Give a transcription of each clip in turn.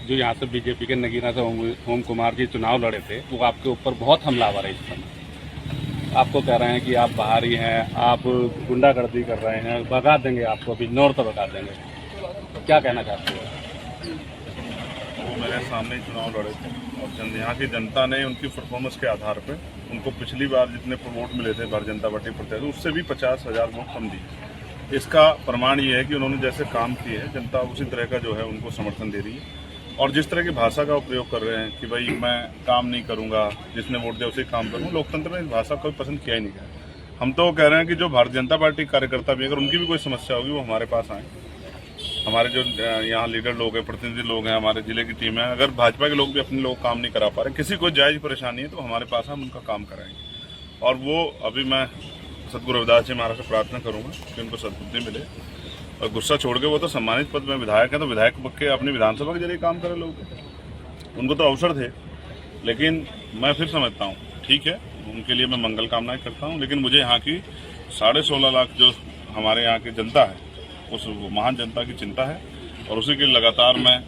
जो यहाँ से बीजेपी के नगीना से ओम कुमार जी चुनाव लड़े थे, वो आपके ऊपर बहुत हमलावर है इस समय। आपको कह रहे हैं कि आप बाहरी हैं, आप गुंडागर्दी कर रहे हैं, भगा देंगे आपको, अभी नॉर्थ भगा देंगे। क्या कहना चाहते हो? वो मेरे सामने ही चुनाव लड़े थे और यहाँ की जनता ने उनकी परफॉर्मेंस के आधार पर उनको पिछली बार जितने वोट मिले थे भारतीय जनता पार्टी प्रत्याशी, उससे भी 50,000 वोट कम दिए। इसका प्रमाण ये है कि उन्होंने जैसे काम किए हैं, जनता उसी तरह का जो है उनको समर्थन दे रही है। और जिस तरह की भाषा का उपयोग कर रहे हैं कि भाई मैं काम नहीं करूंगा, जिसने वोट दिया उसे काम करूँ, लोकतंत्र में इस भाषा को पसंद किया ही नहीं गया। हम तो कह रहे हैं कि जो भारतीय जनता पार्टी कार्यकर्ता भी, अगर उनकी भी कोई समस्या होगी, वो हमारे पास आए। हमारे जो यहाँ लीडर लोग हैं, प्रतिनिधि लोग हैं, हमारे जिले की टीम है, अगर भाजपा के लोग भी अपने लोग काम नहीं करा पा रहे, किसी को जायज परेशानी है, तो हमारे पास हम उनका काम कराएंगे। और वो अभी मैं सदगुरु रविदास जी महाराज से प्रार्थना करूंगा कि उनको सद्बुद्धि मिले और गुस्सा छोड़ के, वो तो सम्मानित पद में विधायक है, तो विधायक के अपनी विधानसभा के जरिए काम करे लोग, उनको तो अवसर थे। लेकिन मैं फिर समझता हूँ, ठीक है, उनके लिए मैं मंगल कामनाएं करता हूँ, लेकिन मुझे यहाँ की 16.5 लाख जो हमारे यहाँ की जनता है, उस महान जनता की चिंता है। और उसी के लगातार मैं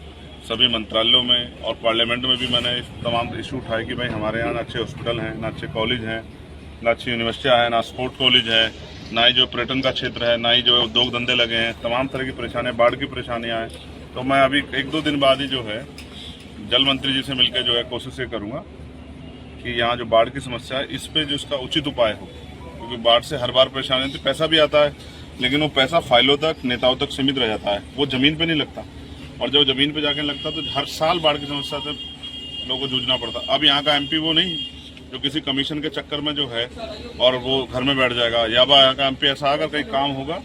सभी मंत्रालयों में और पार्लियामेंट में भी मैंने तमाम इशू उठाए कि भाई हमारे यहाँ ना अच्छे हॉस्पिटल हैं, ना अच्छे कॉलेज हैं, ना अच्छी यूनिवर्सिटियाँ हैं, ना स्पोर्ट कॉलेज है, ना ही जो पर्यटन का क्षेत्र है, ना ही जो उद्योग धंधे लगे हैं, तमाम तरह की परेशानियाँ, बाढ़ की परेशानियाँ हैं। तो मैं अभी 1-2 दिन बाद ही जो है जल मंत्री जी से मिलकर जो है कोशिश ये करूँगा कि यहाँ जो बाढ़ की समस्या है, इस पर जो इसका उचित उपाय हो, क्योंकि बाढ़ से हर बार परेशानी होती है, पैसा भी आता है, लेकिन वो पैसा फाइलों तक, नेताओं तक सीमित रह जाता है, वो जमीन पे नहीं लगता। और जब जमीन पे जाके लगता तो हर साल बाढ़ की समस्या से लोगों को जूझना पड़ता। अब यहाँ का एमपी वो नहीं जो किसी कमीशन के चक्कर में जो है और वो घर में बैठ जाएगा, या यहाँ का एमपी ऐसा अगर कहीं काम होगा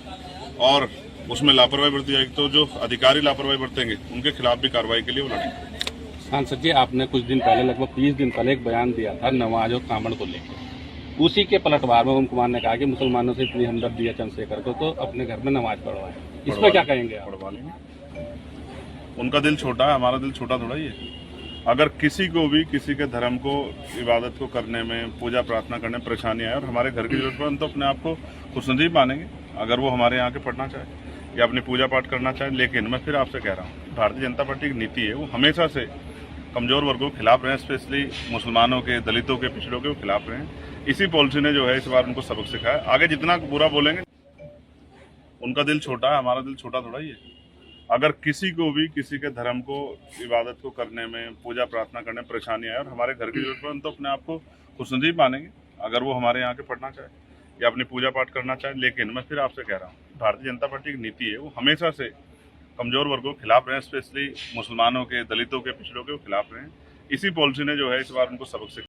और उसमें लापरवाही बरती जाएगी, तो जो अधिकारी लापरवाही बरतेंगे उनके खिलाफ भी कार्रवाई के लिए वो लड़ेंगे। सांसद जी, आपने कुछ दिन पहले, लगभग 30 दिन पहले एक बयान दिया था नमाज और कांवड़ को लेकर। उसी के पलटवार में ओम कुमार ने कहा कि मुसलमानों से इतनी हमदर्दी है चंद्रशेखर को, तो अपने घर में नमाज पढ़वाएं। इसमें क्या कहेंगे आप? पढ़वा लेंगे। उनका दिल छोटा है, हमारा दिल छोटा थोड़ा ही है। अगर किसी को भी किसी के धर्म को, इबादत को करने में, पूजा प्रार्थना करने में परेशानी आए और हमारे घर की जरूरत पड़े, तो अपने आप को खुशनसीब मानेंगे अगर वो हमारे यहाँ के पढ़ना चाहे या अपनी पूजा पाठ करना चाहे। लेकिन मैं फिर आपसे कह रहा हूँ, भारतीय जनता पार्टी की नीति है, वो हमेशा से कमजोर वर्गों के खिलाफ रहे, स्पेशली मुसलमानों के, दलितों के, पिछड़ों के खिलाफ रहे। इसी पॉलिसी ने जो है इस बार उनको सबक सिखाया। आगे जितना बुरा बोलेंगे, उनका दिल छोटा है, हमारा दिल छोटा थोड़ा ही है। अगर किसी को भी किसी के धर्म को, इबादत को करने में, पूजा प्रार्थना करने में परेशानी आए और हमारे घर की जरूरत पड़े, तो अपने आप को खुशनसीब मानेंगे अगर वो हमारे यहाँ के पढ़ना चाहे या अपनी पूजा पाठ करना चाहे। लेकिन मैं फिर आपसे कह रहा हूँ, भारतीय जनता पार्टी की नीति है, वो हमेशा से कमजोर वर्गों के खिलाफ रहे, स्पेशली मुसलमानों के, दलितों के, पिछड़ों के खिलाफ रहे। इसी पॉलिसी ने जो है इस बार उनको सबक सिखाया।